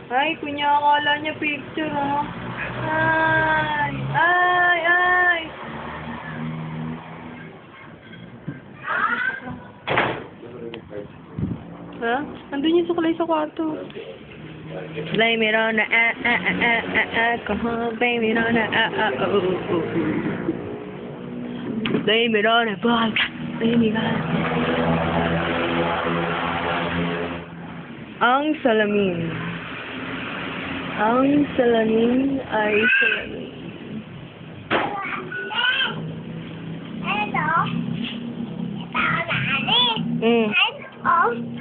Ay, kunya akala niya picture, oh. Ay, ay, ay. Ha? Andun yung suklay sa kwarto. Blame it on the alcohol, blame it on the blame it on the vodka, blame it on Ang salamin. Ang salamin ay salamin.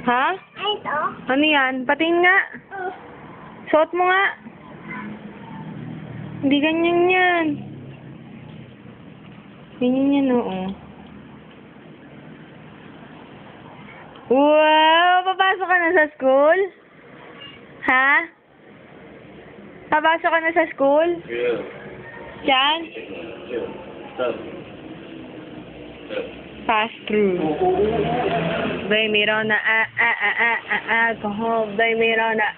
Ha? Ano yan? Patingin nga. Suot mo nga. Hindi ganyan yan. Ganyan yan, oo. Wow! Papasok ka na sa school? Ha? Papasok ka na sa school? Diyan? Pass through. Blame it on the alcohol. Blame it on the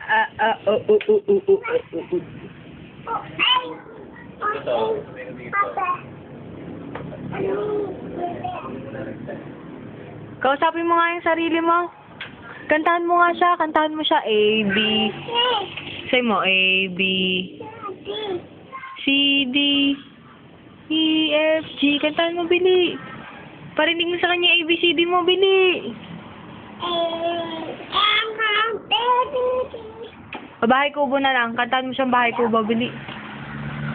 Kausapin mo nga yung sarili mo. Kantahan mo nga siya. Kantahan mo siya. A, B. Say mo, A, B. C, D. E, F, G. Kantahan mo, Bili. Parinig mo sa kanya ABCD mo, Bili. Bahay kubo na lang. Kantahan mo siyang bahay kubo, Bili.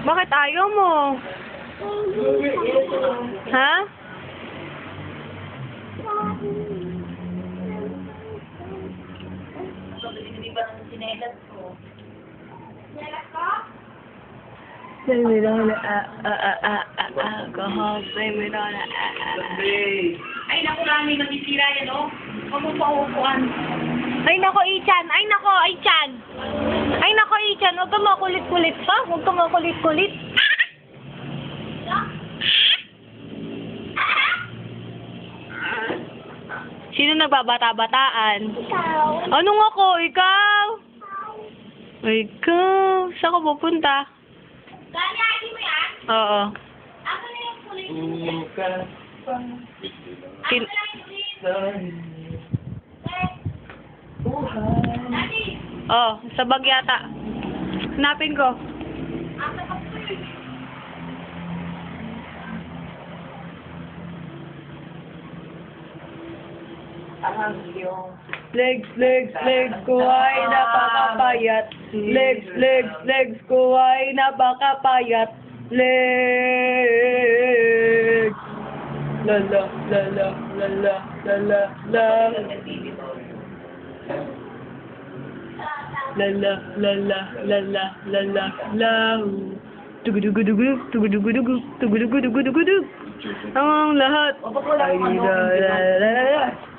Bakit ayaw mo? Ha? Blame it on the alcohol. Blame it on the Ay, naku, Rami, nasisira yan, oh. Huwag mo paupuan. Ay, nako, Ichan! Ay, nako, Ichan! Ay, nako, Ichan! Huwag ka makulit-kulit, ha? Huwag ka makulit-kulit. Sino nagbabata-bataan? Ikaw. Anong ako? Ikaw? Ikaw? Saan ka pupunta? Ganahin mo yan? Oo. Ako na yung kulit. Kin- Daddy, oh, sa bag yata. Hanapin ko. ako na kulit. Legs, legs, legs ko ay napakapayat. Legs, legs, legs ko ay napakapayat. Legs. Lala, lala, lala, lala, la. Lala, lala, lala, lala, la. Tugudugudugu, tugudugudugu, tugudugudugudugu. Ang lahat ay la la la la.